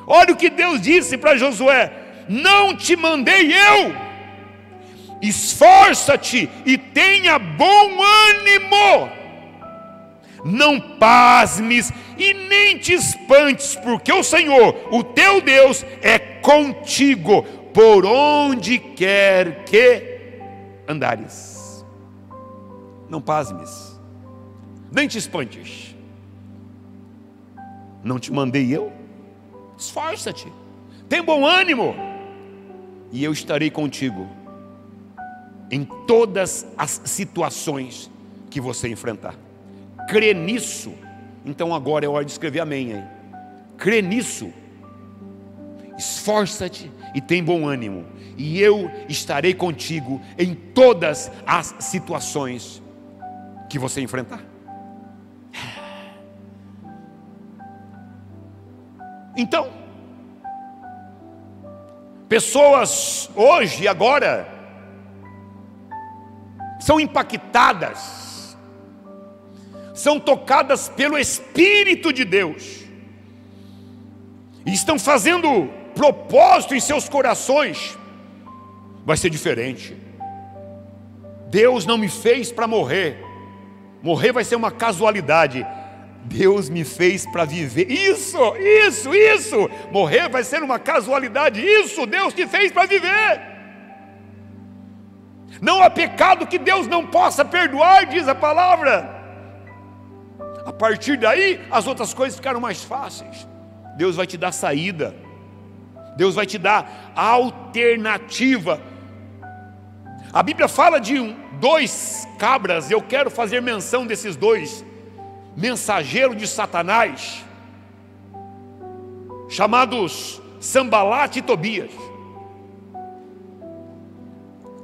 Olha o que Deus disse para Josué: não te mandei eu? Esforça-te e tenha bom ânimo. Não pasmes e nem te espantes, porque o Senhor, o teu Deus, é contigo por onde quer que andares. Não pasmes, nem te espantes. Não te mandei eu? Esforça-te, tem bom ânimo, e eu estarei contigo em todas as situações que você enfrentar. Crê nisso. Então agora é hora de escrever amém, hein? Crê nisso. Esforça-te e tem bom ânimo, e eu estarei contigo em todas as situações que você enfrentar. Então, Pessoas hoje, agora, são impactadas, são tocadas pelo Espírito de Deus, e estão fazendo propósito em seus corações. Vai ser diferente. Deus não me fez para morrer. Morrer vai ser uma casualidade. Deus me fez para viver. Isso. Morrer vai ser uma casualidade. Isso, Deus te fez para viver. Não há pecado que Deus não possa perdoar, diz a palavra. A partir daí, as outras coisas ficaram mais fáceis. Deus vai te dar saída. Deus vai te dar alternativa. A Bíblia fala de dois cabras. Eu quero fazer menção desses dois mensageiros de Satanás, chamados Sambalate e Tobias.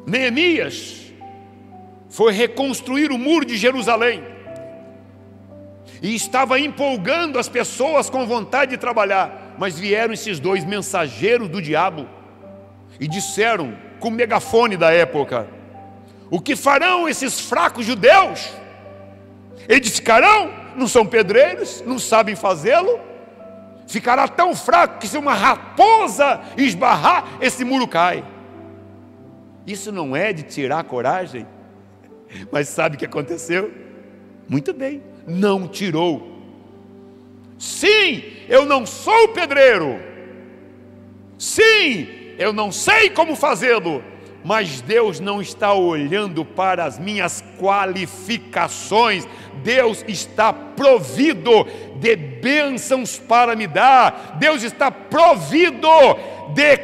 Neemias foi reconstruir o muro de Jerusalém e estava empolgando as pessoas com vontade de trabalhar, mas vieram esses dois mensageiros do diabo e disseram com o megafone da época: o que farão esses fracos judeus? Edificarão? Não são pedreiros? Não sabem fazê-lo? Ficará tão fraco que se uma raposa esbarrar, esse muro cai. Isso não é de tirar a coragem? Mas sabe o que aconteceu? Muito bem, não tirou. Sim, eu não sou pedreiro. Sim, eu não sei como fazê-lo. Mas Deus não está olhando para as minhas qualificações. Deus está provido de bênçãos para me dar. Deus está provido de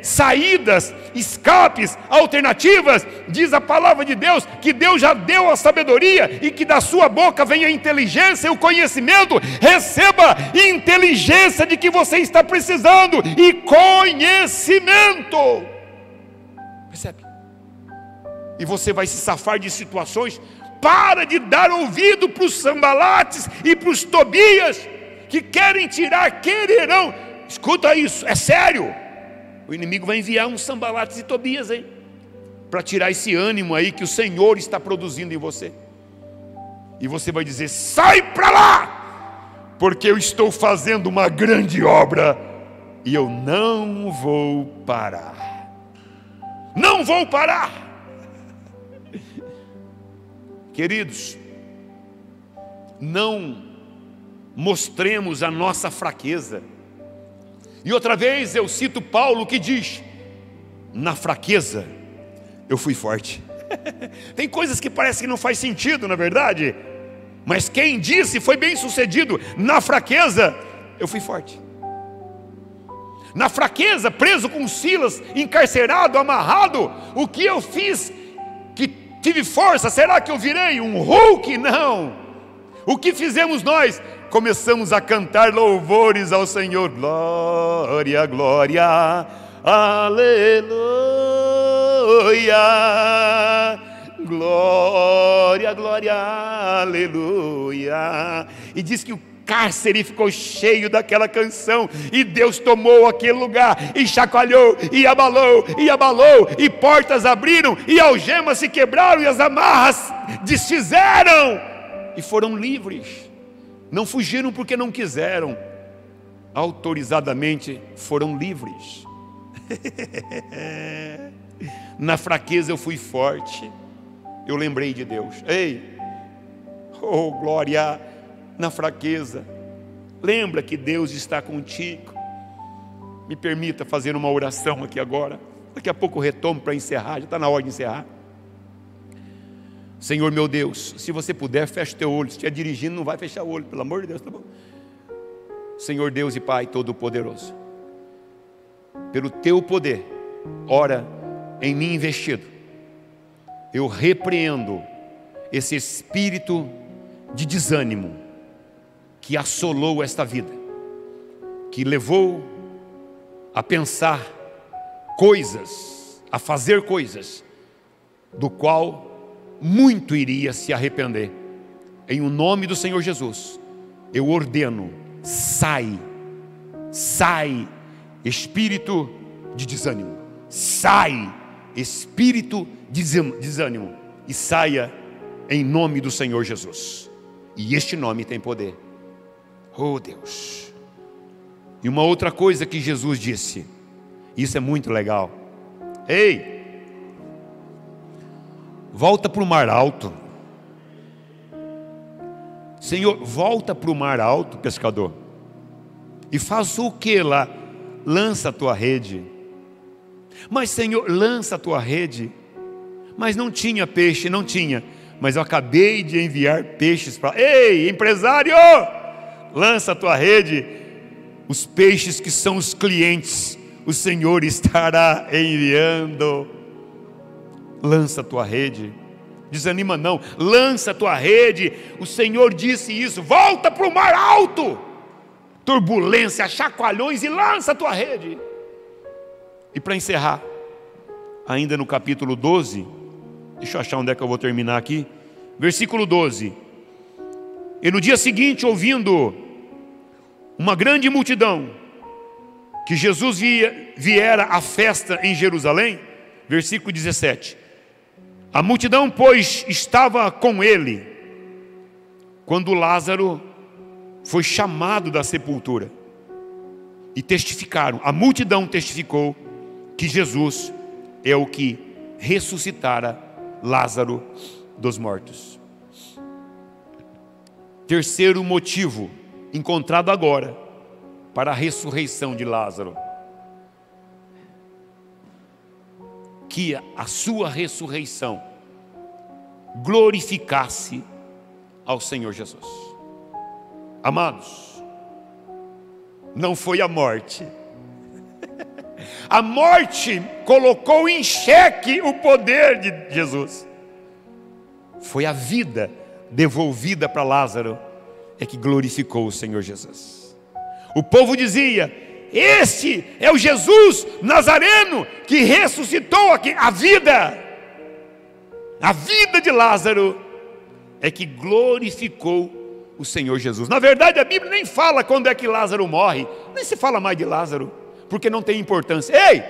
saídas, escapes, alternativas. Diz a palavra de Deus que Deus já deu a sabedoria e que da sua boca vem a inteligência e o conhecimento. Receba inteligência de que você está precisando e conhecimento. Percebe? E você vai se safar de situações. Para de dar ouvido para os Sambalates e para os Tobias que querem tirar, quererão. Escuta isso, é sério. O inimigo vai enviar uns Sambalates e Tobias aí para tirar esse ânimo aí que o Senhor está produzindo em você. E você vai dizer: sai para lá, porque eu estou fazendo uma grande obra e eu não vou parar. Não vou parar. Queridos, não mostremos a nossa fraqueza. E outra vez eu cito Paulo que diz: na fraqueza eu fui forte. Tem coisas que parece que não faz sentido, na verdade, mas quem disse foi bem sucedido. Na fraqueza eu fui forte. Na fraqueza, preso com Silas, encarcerado, amarrado, o que eu fiz que tive força? Será que eu virei um Hulk? Não. O que fizemos nós? Começamos a cantar louvores ao Senhor. Glória, glória, aleluia. Glória, glória, aleluia. E diz que o cárcere ficou cheio daquela canção, e Deus tomou aquele lugar, e chacoalhou, e abalou, e portas abriram, e algemas se quebraram, e as amarras desfizeram, e foram livres. Não fugiram porque não quiseram, autorizadamente foram livres. Na fraqueza eu fui forte, eu lembrei de Deus. Ei, oh glória! Na fraqueza, lembra que Deus está contigo. Me permita fazer uma oração aqui agora. Daqui a pouco eu retomo para encerrar, já está na hora de encerrar. Senhor meu Deus, se você puder, feche teu olho. Se estiver dirigindo, não vai fechar o olho, pelo amor de Deus, tá bom? Senhor Deus e Pai Todo-Poderoso, pelo teu poder, ora em mim investido, eu repreendo esse espírito de desânimo que assolou esta vida, que levou a pensar coisas, a fazer coisas, do qual muito iria se arrepender. Em o nome do Senhor Jesus, eu ordeno: sai, sai, espírito de desânimo. Sai, espírito de desânimo, e saia em nome do Senhor Jesus. E este nome tem poder. Oh Deus! E uma outra coisa que Jesus disse, isso é muito legal: ei, volta para o mar alto. Senhor, volta para o mar alto, pescador, e faz o que lá? Lança a tua rede. Mas Senhor, lança a tua rede. Mas não tinha peixe, não tinha. Mas eu acabei de enviar peixes para... Ei, empresário, lança a tua rede. Os peixes que são os clientes, o Senhor estará enviando. Lança a tua rede. Desanima não, lança a tua rede. O Senhor disse isso. Volta para o mar alto, turbulência, chacoalhões, e lança a tua rede. E para encerrar, ainda no capítulo 12, deixa eu achar onde é que eu vou terminar aqui, versículo 12. E no dia seguinte, ouvindo uma grande multidão, que Jesus viera à festa em Jerusalém, versículo 17. A multidão, pois, estava com ele, quando Lázaro foi chamado da sepultura. E testificaram, a multidão testificou, que Jesus é o que ressuscitara Lázaro dos mortos. Terceiro motivo encontrado agora para a ressurreição de Lázaro: que a sua ressurreição glorificasse ao Senhor Jesus. Amados, não foi a morte. A morte colocou em xeque o poder de Jesus. Foi a vida devolvida para Lázaro é que glorificou o Senhor Jesus. O povo dizia: este é o Jesus Nazareno que ressuscitou aqui. A vida de Lázaro é que glorificou o Senhor Jesus. Na verdade, a Bíblia nem fala quando é que Lázaro morre, nem se fala mais de Lázaro, porque não tem importância. Ei,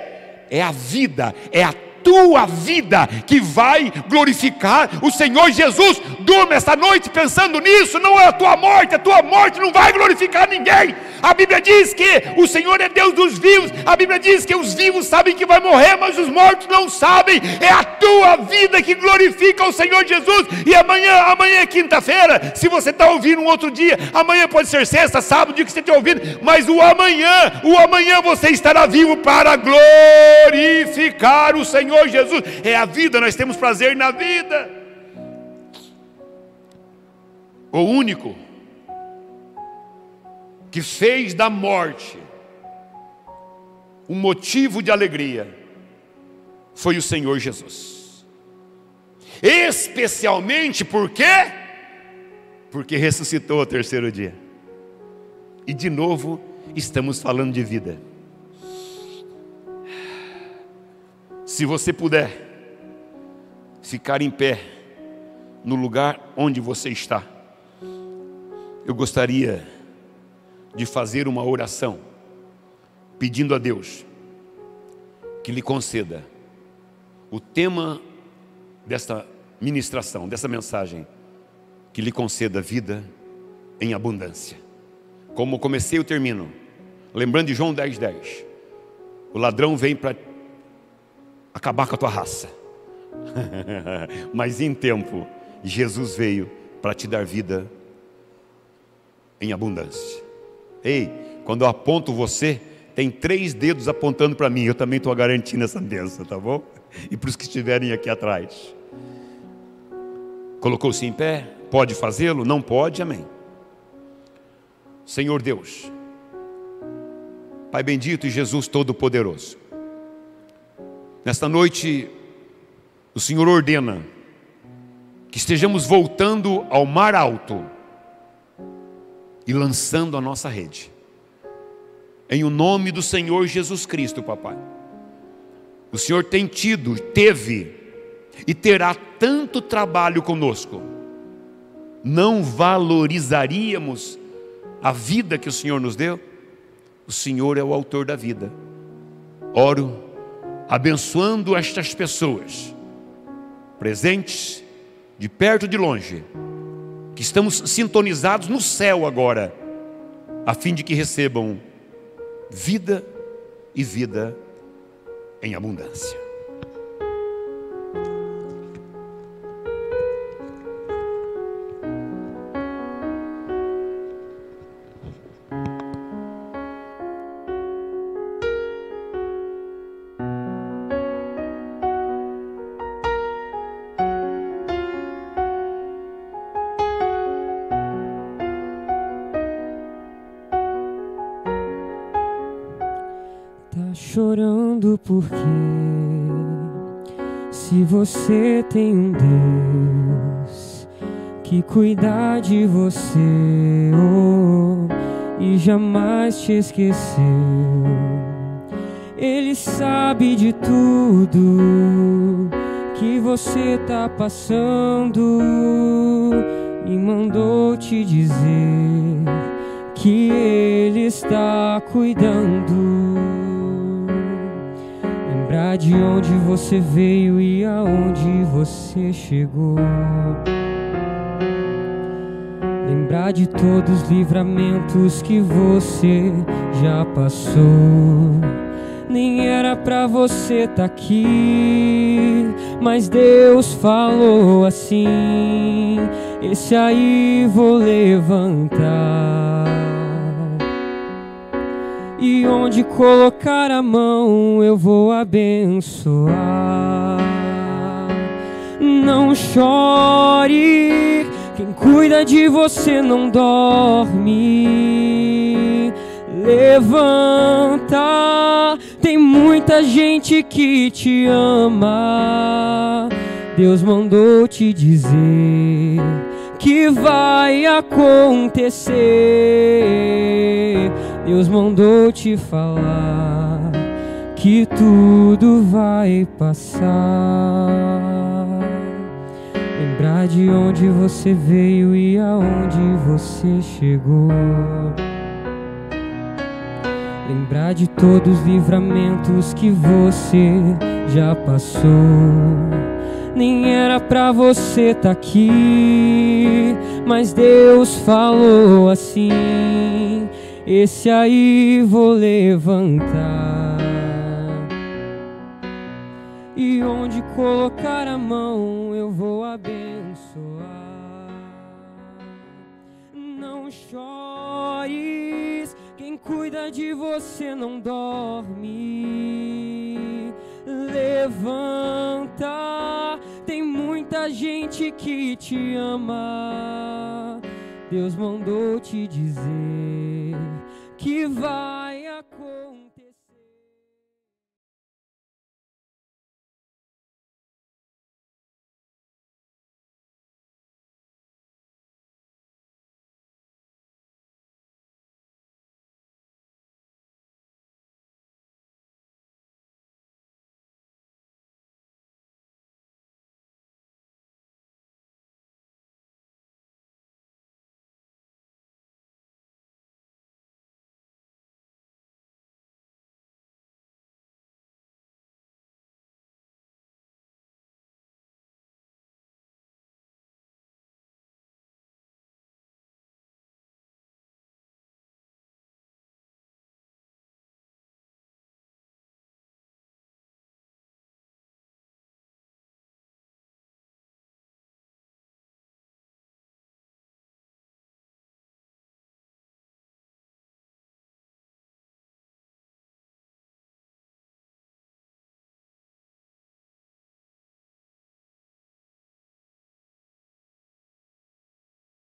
é a vida, é a tua vida que vai glorificar o Senhor Jesus. Durma esta noite pensando nisso. Não é a tua morte não vai glorificar ninguém. A Bíblia diz que o Senhor é Deus dos vivos. A Bíblia diz que os vivos sabem que vai morrer, mas os mortos não sabem. É a tua vida que glorifica o Senhor Jesus. E amanhã é quinta-feira. Se você está ouvindo um outro dia, amanhã pode ser sexta, sábado, dia que você está ouvindo, mas o amanhã você estará vivo para glorificar o Senhor Jesus. É a vida, nós temos prazer na vida. O único que fez da morte um motivo de alegria foi o Senhor Jesus. Especialmente por quê? Porque ressuscitou ao terceiro dia. E de novo estamos falando de vida. Se você puder ficar em pé no lugar onde você está, eu gostaria de fazer uma oração pedindo a Deus que lhe conceda o tema desta ministração, dessa mensagem, que lhe conceda vida em abundância. Como comecei, eu termino lembrando de João 10:10. O ladrão vem para acabar com a tua raça, mas em tempo Jesus veio para te dar vida em abundância. Ei, quando eu aponto você, tem 3 dedos apontando para mim. Eu também estou garantindo essa bênção, tá bom? E para os que estiverem aqui atrás. Colocou-se em pé? Pode fazê-lo? Não pode? Amém. Senhor Deus, Pai bendito e Jesus Todo-Poderoso, nesta noite o Senhor ordena que estejamos voltando ao mar alto e lançando a nossa rede, em o nome do Senhor Jesus Cristo, papai. O Senhor teve e terá tanto trabalho conosco. Não valorizaríamos a vida que o Senhor nos deu? O Senhor é o autor da vida. oro abençoando estas pessoas, presentes, de perto e de longe, que estamos sintonizados no céu agora, a fim de que recebam vida e vida em abundância. Tá chorando porque se você tem um Deus que cuida de você, e jamais te esqueceu, Ele sabe de tudo que você tá passando e mandou te dizer que Ele está cuidando. Lembrar de onde você veio e aonde você chegou. Lembrar de todos os livramentos que você já passou. Nem era pra você tá aqui, mas Deus falou assim: esse aí vou levantar. E onde colocar a mão eu vou abençoar. Não chore, quem cuida de você não dorme. Levanta, tem muita gente que te ama. Deus mandou te dizer que vai acontecer. Deus mandou te falar que tudo vai passar. Lembrar de onde você veio e aonde você chegou. Lembrar de todos os livramentos que você já passou. Nem era pra você tá aqui, mas Deus falou assim: esse aí vou levantar. E onde colocar a mão eu vou abençoar. Não chores, quem cuida de você não dorme. Levanta, tem muita gente que te ama. Deus mandou te dizer que vai acontecer.